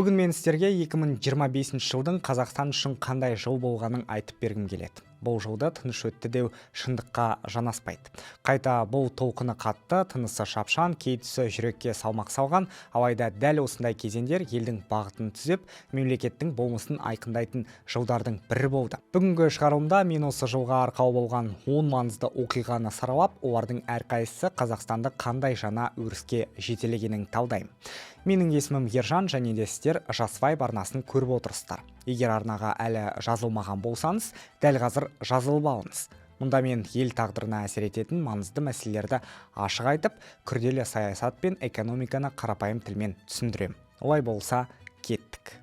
Бүгін мен сіздерге 2025 жылдың Қазақстан үшін қандай жыл болғанын айтып бергім келеді. Бұл жылды тыныш өтті деу шындыққа жанаспайды. Қайта бұл толқыны қатты, тынысы шапшаң, кей тұсы жүрекке салмақ салған, алайда дәл осындай кезеңдер елдің бағытын түзеп, мемлекеттің болмысын айқындайтын жылдардың бірі болды. Бүгінгі шығарылымда мен осы жылға арқау болған 10 маңызды оқиғаны саралап, олардың әрқайсысы Қазақстанды қандай жаңа өріске жетелегенін талдаймын. Менің есімім Ержан, және де сіздер Жас Вайб арнасын көріп отырсыздар. Егер арнаға әлі жазылмаған болсаңыз, дәл қазір жазылып алыңыз. Мұнда мен ел тағдырына әсер ететін маңызды мәселелерді ашық айтып, күрделі саясат пен экономиканы қарапайым тілмен түсіндірем. Олай болса, кеттік.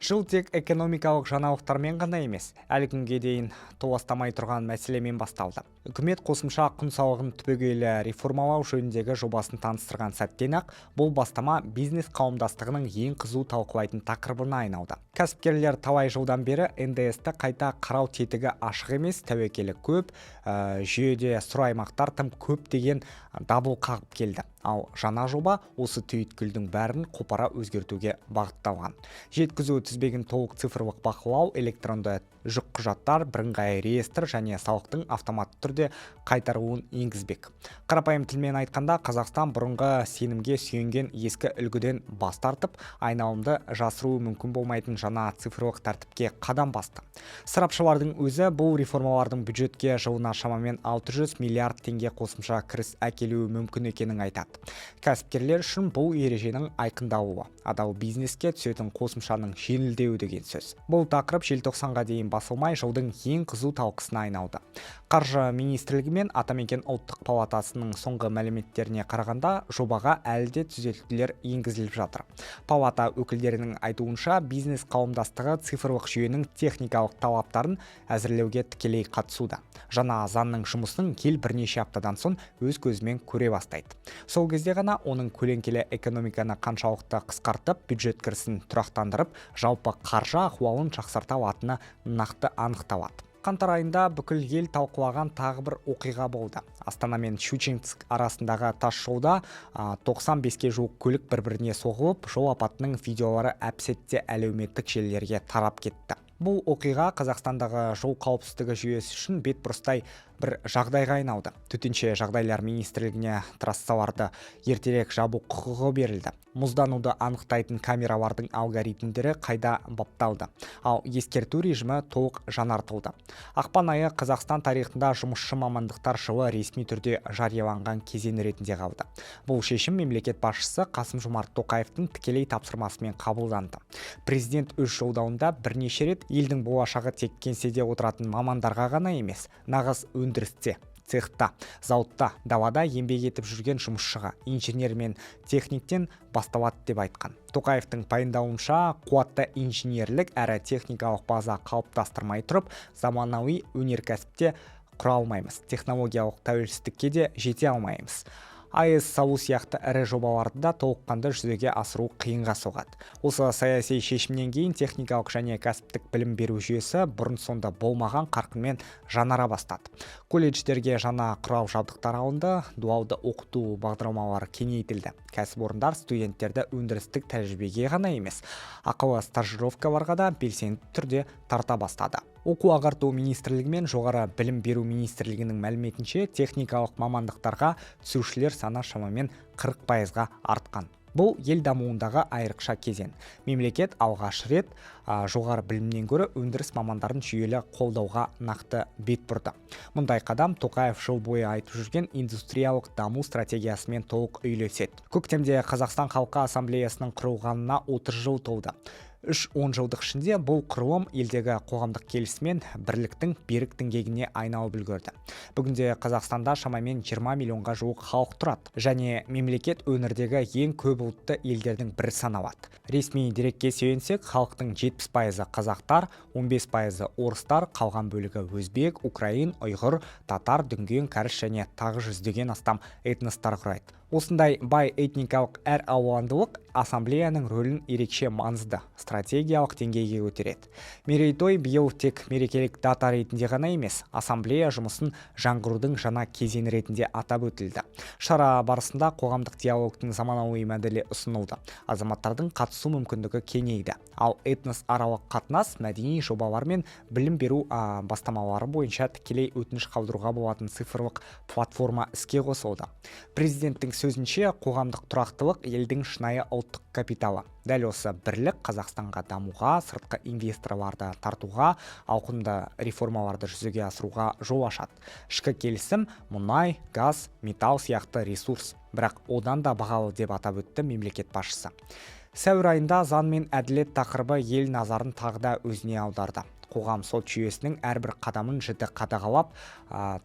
Жыл тек экономикалық жаңалықтармен ғана емес, әлі күнге дейін толастамай тұрған мәселемен басталды. Үкімет қосымша құн салығын түбегейлі реформалау жөніндегі жобасын таныстырған сәттен-ақ бұл бастама бизнес қауымдастығының ең қызу талқылайтын тақырыбына айналды. Кәсіпкерлер талай жылдан бері НДС-ті қайта қарау тетігі ашық емес, тәуекелі көп, жүйеде сұр аймақтар тым көп деген дабыл қағып келді. Ал жаңа жоба осы түйіткілдің бәрін қопара өзгертуге бағытталған. Жеткізу тізбегін толық цифрлық бақылау, электронды жүк құжаттар, бірыңғай реестр және салықтың автоматты түрде қайтаруын енгізбек. Қарапайым тілмен айтқанда, Қазақстан бұрынғы сенімге сүйенген ескі үлгіден бас тартып, айналымды жасыруы мүмкін болмайтын жаңа цифрлық тәртіпке қадам басты. Сарапшылардың өзі бұл реформалардың бюджетке жылына шамамен 600 миллиард теңге қосымша кіріс әкелуі мүмкін екенін айтады. Кәсіпкерлер үшін бұл ереженің айқындалуы, адал бизнеске түсетін қосымшаның жеңілдеуі деген сөз. Бұл тақырып желтоқсанға дейін басылмай жылдың ең қызу талқысына айналды. Қаржы министрлігі мен Атамекен ұлттық палатасының соңғы мәліметтеріне қарағанда, жобаға әлі де түзетулер енгізіліп жатыр. Палата өкілдерінің айтуынша, бизнес қауымдастығы цифрлық жүйенің техникалық талаптарын әзірлеуге тікелей қатысуда. Жаңа заңның жұмысын ел бірнеше аптадан соң өз көзімен көре бастайды. Сол кезде ғана оның көлеңкелі экономиканы қаншалықты қысқартып, бюджет кірісін тұрақтандырып, жалпы қаржы ахуалын жақсарта алатыны нақты анықталады. Қаңтар айында бүкіл ел талқылаған тағы бір оқиға болды. Астана мен Щучинск арасындағы тас жолда 95-ке жуық көлік бір-біріне соғылып, жол апатының видеолары әп-сәтте әлеуметтік желілерге тарап кетті. Бұл оқиға Қазақстандағы жол қауіпсіздігі жүйесі үшін бетбұрыстай бір жағдайға айналды. Төтенше жағдайлар министрлігіне трассаларды ертерек жабу құқығы берілді. Мұздануды анықтайтын камералардың алгоритмдері қайда бапталды, ал ескерту режимі толық жаңартылды. Ақпан айы Қазақстан тарихында жұмысшы мамандықтар жылы ресми түрде жарияланған кезең ретінде қалды. Бұл шешім мемлекет басшысы Қасым-Жомарт Тоқаевтың тікелей тапсырмасымен қабылданды. Президент өз жолдауында бірнеше рет елдің болашағы тек кеңседе отыратын мамандарға ғана емес, нағыз өндірісте, цехта, зауытта, далада еңбек етіп жүрген жұмысшыға, инженер мен техниктен басталады деп айтқан. Тоқаевтың пайымдауынша, қуатты инженерлік әрі техникалық база қалыптастырмай тұрып, заманауи өнеркәсіпте құра алмаймыз, технологиялық тәуелсіздікке де жете алмаймыз. АЭС салу сияқты ірі жобаларды да толыққанды жүзеге асыру қиынға соғады. Осы саяси шешімнен кейін техникалық және кәсіптік білім беру жүйесі бұрын сонды болмаған қарқынмен жаңара бастады. Колледждерге жаңа құрал жабдықтар алынды, дуалды оқыту бағдарламалары кеңейтілді. Кәсіпорындар студенттерді өндірістік тәжірибеге ғана емес, ақылы стажировкаларға да белсенді түрде тарта бастады. Оқу ағарту министрлігі мен жоғары білім беру министрлігінің мәліметінше, техникалық мамандықтарға түсушілер саны шамамен 40%-ға артқан. Бұл ел дамуындағы айрықша кезең. Мемлекет алғаш рет жоғары білімнен гөрі өндіріс мамандарын жүйелі қолдауға нақты бет бұрды. Мұндай қадам Тоқаев жыл бойы айтып жүрген индустриялық даму стратегиясымен толық үйлеседі. Көктемде Қазақстан Халқы Ассамблеясының құрылғанына 30 жыл толды. 3-10 жылдық ішінде бұл құрылым елдегі қоғамдық келісмен бірліктің берік діңгегіне айналып үлгерді. Бүгінде Қазақстанда шамамен 20 миллионға жуық халық тұрады, және мемлекет өңірдегі ең көп ұлтты елдердің бірі саналады. Ресми дерекке сүйенсек, халықтың 70% қазақтар, 15% орыстар, қалған бөлігі өзбек, украин, ұйғыр, татар, дүнген, кәріс және тағы жүздеген астам этностар құрайды. Осындай бай этникалық әр алуандылық ассамблеяның рөлін ерекше маңызды стратегиялық деңгейге көтереді. Мерейтой биыл тек мерекелік дата ретінде ғана емес, ассамблея жұмысын жаңғырудың жаңа кезеңі ретінде атап өтілді. Шара барысында қоғамдық диалогтың заманауи моделі ұсынылды. Азаматтардың қатысу мүмкіндігі кеңейді. Ал этнос аралық қатынас, мәдени жобалар мен білім беру бастамалары бойынша тікелей өтініш қалдыруға болатын цифрлық платформа іске қосылды. Президенттің сөзінше, қоғамдық тұрақтылық елдің шынайы ұлттық капиталы. Дәл осы бірлік Қазақстанға дамуға, сыртқы инвесторларды тартуға, ауқымды реформаларды жүзеге асыруға жол ашады. Ішкі келісім мұнай, газ, металл сияқты ресурс, бірақ одан да бағалы деп атап өтті мемлекет басшысы. Сәуір айында заң мен әділет тақырыбы ел назарын тағы да өзіне аударды. Қоғам сот жүйесінің әрбір қадамын жіті қадағалап,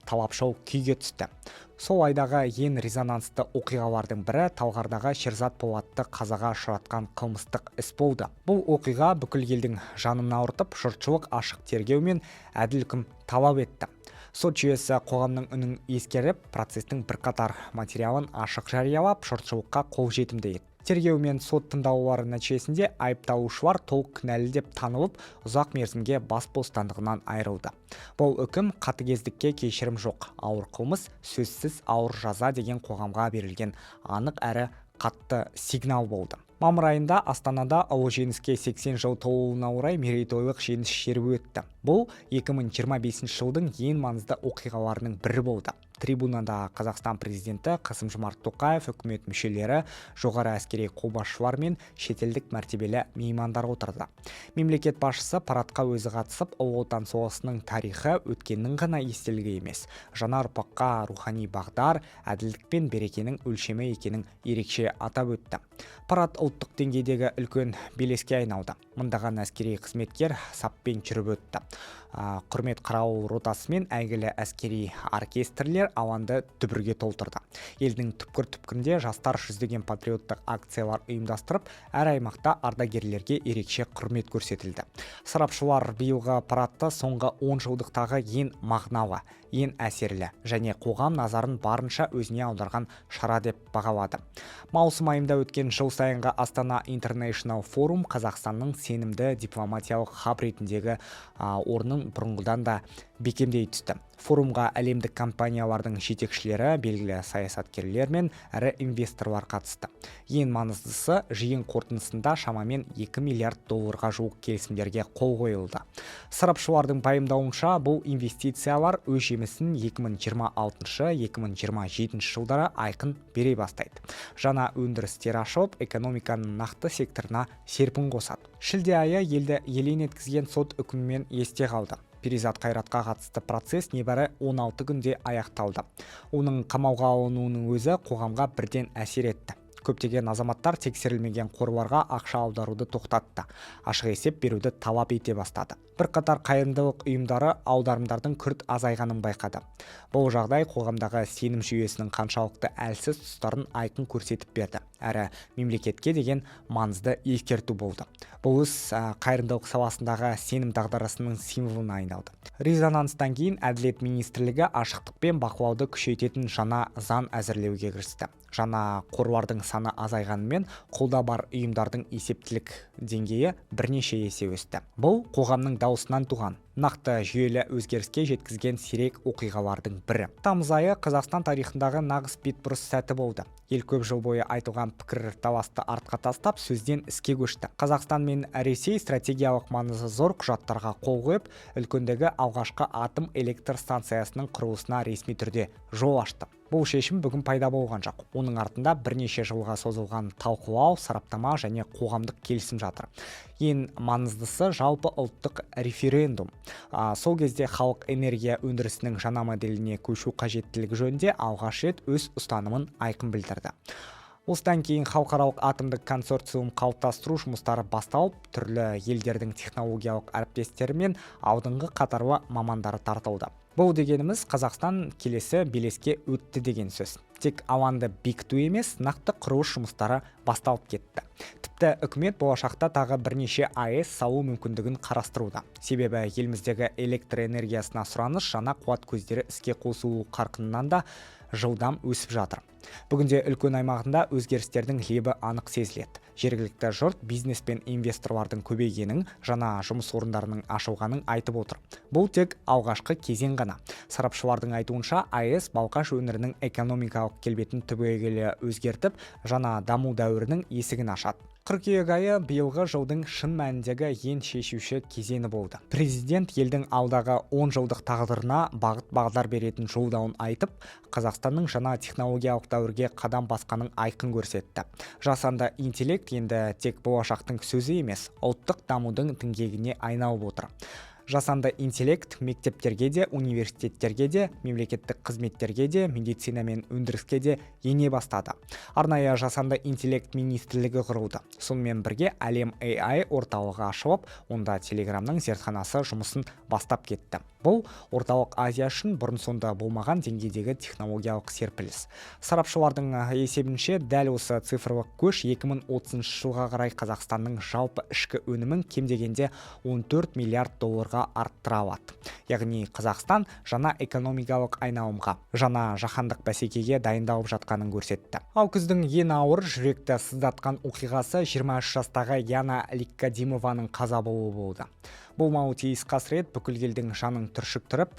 талапшыл күйге түсті. Сол айдағы ең резонансты оқиғалардың бірі Талғардағы Шерзат Полатты қазаға ұшыратқан қылмыстық іс болды. Бұл оқиға бүкіл елдің жанын ауыртып, жұртшылық ашық тергеу мен әділ үкім талап етті. Сот жүйесі қоғамның үнін ескеріп, процестің бірқатар материалын ашық жариялап, жұртшылыққа қолжетімді етті. Тергеу мен сот тыңдаулары нәтижесінде айыпталушылар толық кінәлі деп танылып, ұзақ мерзімге бас бостандығынан айырылды. Бұл үкім қатыгездікке кешірім жоқ, ауыр қылмыс сөзсіз ауыр жаза деген қоғамға берілген анық әрі қатты сигнал болды. Мамыр айында Астанада ұлы жеңіске 80 жыл толуына орай мерейтойлық жеңіс шеруі өтті. Бұл 2025 жылдың ең маңызды оқиғаларының бірі болды. Трибунада Қазақстан президенті Қасым-Жомарт Тоқаев, үкімет мүшелері, жоғары әскери қолбасшылар мен шетелдік мәртебелі меймандар отырды. Мемлекет басшысы парадқа өзі қатысып, ұлы отан соғысының тарихы өткеннің ғана естелігі емес, жаңа ұрпаққа рухани бағдар, әділдік пен берекенің өлшемі екенін ерекше атап өтті. Парад ұлттық деңгейдегі үлкен белеске айналды. Мыңдаған әскери қызметкер саппен жүріп өтті. Құрмет қарауыл ротасы мен әйгілі әскери оркестрлер алаңды дүбірге толтырды. Елдің түпкір-түпкірінде жастар жүздеген патриоттық акциялар ұйымдастырып, әр аймақта ардагерлерге ерекше құрмет көрсетілді. Сарапшылар биылғы парадты соңғы 10 жылдықтағы ең мағыналы, ең әсерлі және қоғам назарын барынша өзіне аударған шара деп бағалады. Маусым айында өткен жыл сайынғы Астана International Forum Қазақстанның сенімді дипломатиялық хаб ретіндегі орнын бұрынғыдан да бекемдей түсті. Форумға әлемдік компаниялардың жетекшілері, белгілі саясаткерлер мен әрі инвесторлар қатысты. Ең маңыздысы, жиын қорытындысында шамамен 2 миллиард долларға жуық келісімдерге қол қойылды. Сарапшылардың пайымдауынша, бұл инвестициялар өз жемісін 2026-2027 жылдары айқын бере бастайды. Жаңа өндірістер ашылып, экономиканың нақты секторына серпін қосады. Шілде айы елді елең еткізген сот үкімімен есте қалды. Перизат Қайратқа қатысты процесс небәрі 16 күнде аяқталды. Оның қамауға алынуының өзі қоғамға бірден әсер етті. Көптеген азаматтар тексерілмеген қорларға ақша аударуды тоқтатты. Ашық есеп беруді талап ете бастады. Бірқатар қайырымдылық ұйымдары аударымдардың күрт азайғанын байқады. Бұл жағдай қоғамдағы сенім жүйесінің қаншалықты әлсіз тұстарын айқын көрсетіп берді. Әрі мемлекетке деген маңызды ескерту болды. Бұл іс қайырымдылық саласындағы сенім дағдарысының символына айналды. Резонанстан кейін Әділет министрлігі ашықтық пен бақылауды күшейтетін жаңа заң әзірлеуге кірісті. Жаңа қорлардың саны азайғанымен, қолда бар ұйымдардың есептілік деңгейі бірнеше есе өсті. Бұл қоғамның даусынан туған, нақты жүйелі өзгеріске жеткізген сирек оқиғалардың бірі. Тамыз айы Қазақстан тарихындағы нағыз бетбұрыс сәті болды. Ел көп жыл бойы айтылған пікір таласты артқа тастап, сөзден іске көшті. Қазақстан мен Ресей стратегиялық маңызы зор құжаттарға қол қойып, үлкендегі алғашқы атом электр станциясының құрылысына ресми түрде жол ашты. Бұл шешім бүгін пайда болған жоқ. Оның артында бірнеше жылға созылған талқылау, сараптама және қоғамдық келісім жатыр. Ең маңыздысы жалпы ұлттық референдум. Сол кезде халық энергия өндірісінің жаңа моделіне көшу қажеттілігі жөнінде алғаш рет өз ұстанымын айқын білдірді. Осыдан кейін халықаралық атомдық консорциум қалыптастыру жұмыстары басталып, түрлі елдердің технологиялық әріптестері мен алдыңғы қатарлы мамандары тартылды. Бұл дегеніміз Қазақстан келесі белеске өтті деген сөз. Тек алаңды бекіту емес, нақты құрылыс жұмыстары басталып кетті. Тіпті үкімет болашақта тағы бірнеше АЭС салу мүмкіндігін қарастыруда. Себебі еліміздегі электр энергиясына сұраныс жаңа қуат көздері іске қосылу қарқынынан да жылдам өсіп жатыр. Бүгінде үлкен аймағында өзгерістердің лебі анық сезіледі. Жергілікті жұрт бизнес пен инвесторлардың көбейгенін, жаңа жұмыс орындарының ашылғанын айтып отыр. Бұл тек алғашқы кезең ғана. Сарапшылардың айтуынша, АЭС Балқаш өңірінің экономикалық келбетін түбегейлі өзгертіп, жаңа даму дәуірінің есігін ашады. Қыркүйек айы биылғы жылдың шын мәніндегі ең шешуші кезеңі болды. Президент елдің алдағы 10 жылдық тағдырына бағыт-бағдар беретін жолдауын айтып, Қазақстанның жаңа технологиялық дәуірге қадам басқанын айқын көрсетті. Жасанды интеллект енді тек болашақтың сөзі емес, ұлттық дамудың діңгегіне айналып отыр. Жасанды интеллект мектептерге де, университеттерге де, мемлекеттік қызметтерге де, медицина мен өндіріске де ене бастады. Арнайы жасанды интеллект министрлігі құрылды. Сонымен бірге әлем AI орталығы ашылып, онда Телеграмның зертханасы жұмысын бастап кетті. Бұл орталық Азия үшін бұрын-сонды болмаған деңгейдегі технологиялық серпіліс. Сарапшылардың есебінше, дәл осы цифрлық көш 2030 жылға қарай Қазақстанның жалпы ішкі өнімін кем дегенде 14 миллиард долларға арттыра алады. Яғни Қазақстан жаңа экономикалық айналымға, жаңа жаһандық бәсекеге дайындалып жатқанын көрсетті. Ал күздің ең ауыр жүректі сыздатқан оқиғасы 23 жастағы Яна Ликкадимованың қаза болуы болды. Болмауы тиіс қасірет бүкіл елдің жанын түршіктіріп,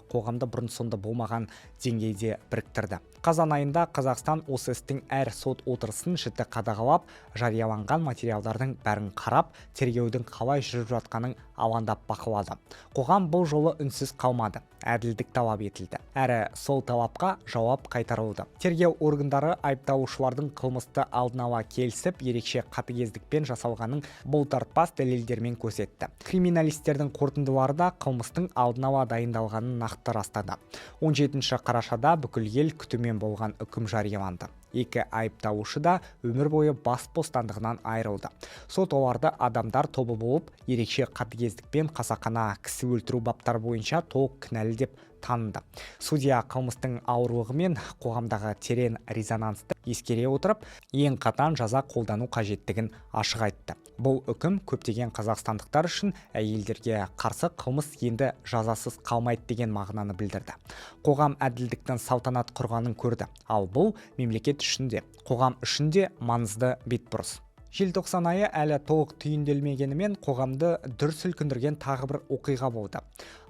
қоғамды бұрын-сонды болмаған деңгейде біріктірді. Қазан айында Қазақстан осы істің әр сот отырысын жіті қадағалап, жарияланған материалдардың бәрін қарап, тергеудің қалай жүріп жатқанын алаңдап бақылады. Қоғам бұл жолы үнсіз қалмады, әділдік талап етілді. Әрі сол талапқа жауап қайтарылды. Тергеу органдары айыпталушылардың қылмысты алдын ала келісіп, ерекше қатыгездікпен жасалғанын бұлтартпас дәлелдермен көрсетті. Криминалистердің қорытындылары да қылмыстың алдын ала дайындалғанын нақты растады. 17 қарашада бүкіл ел күтумен болған үкім жарияланды. Екі айыпталушы да өмір бойы бас бостандығынан айырылды. Сот оларды адамдар тобы болып, ерекше қатыгездікпен қасақана кісі өлтіру баптары бойынша толық кінәлі деп таныды. Судья қылмыстың ауырлығы мен қоғамдағы терең резонансты ескере отырып, ең қатаң жаза қолдану қажеттігін ашық айтты. Бұл үкім көптеген қазақстандықтар үшін әйелдерге қарсы қылмыс енді жазасыз қалмайды деген мағынаны білдірді. Қоғам әділдіктің салтанат құрғанын көрді. Ал бұл мемлекет үшін де, қоғам үшін де маңызды бетбұрыс. Желтоқсан айы әлі толық түйінделмегенімен қоғамды дүр сілкіндірген тағы бір оқиға болды.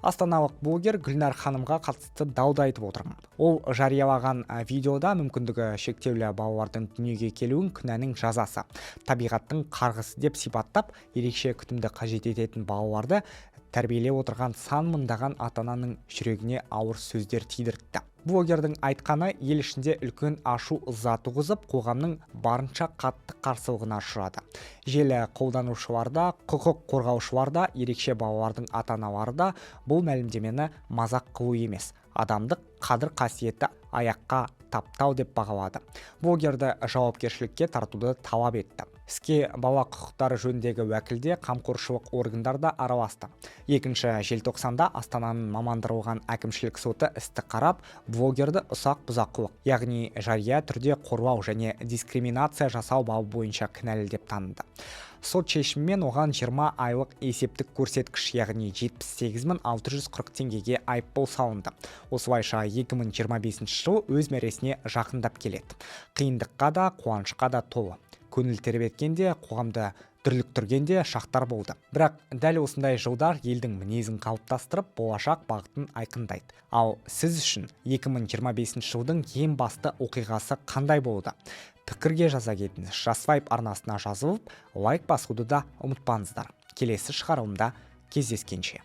Астаналық блогер Гүлнар ханымға қатысты дауды айтып отырмын. Ол жариялаған видеода мүмкіндігі шектеулі балалардың дүниеге келуін күнәнің жазасы, табиғаттың қарғысы деп сипаттап, ерекше күтімді қажет ететін балаларды тәрбиелеп отырған сан мыңдаған ата-ананың жүрегіне ауыр сөздер тидіртті. Блогердің айтқаны ел ішінде үлкен ашу ыза туғызып, қоғамның барынша қатты қарсылығына ұшырады. Желі қолданушыларда, құқық қорғаушыларда, ерекше балалардың ата-аналары да бұл мәлімдемені мазақ қылу емес, адамдық қадір қасиеті аяққа таптау деп бағалады. Блогерді жауапкершілікке тартуды талап етті. Іске бала құқықтары жөніндегі уәкілде қамқоршылық органдарда араласты. 2 желтоқсанда Астананың мамандырылған әкімшілік соты істі қарап, блогерді ұсақ бұзақылық, яғни жария түрде қорлау және дискриминация жасау бабы бойынша кінәлі деп таныды. Сот шешімімен оған 20 айлық есептік көрсеткіш, яғни 78.640 теңгеге айыппұл салынды. Осылайша 2025 жыл өз мәресіне жақындап келеді. Қиындыққа да, қуанышқа да толы. Көңіл тербеткенде, қоғамды дүрліктіргенде шақтар болды. Бірақ дәл осындай жылдар елдің мінезін қалыптастырып, болашақ бағытын айқындайды. Ал сіз үшін 2025 жылдың ең басты оқиғасы қандай болды? Пікірге жаза кетіңіз. Жас Вайб арнасына жазылып, лайк басуды да ұмытпаңыздар. Келесі шығарылымда кездескенше.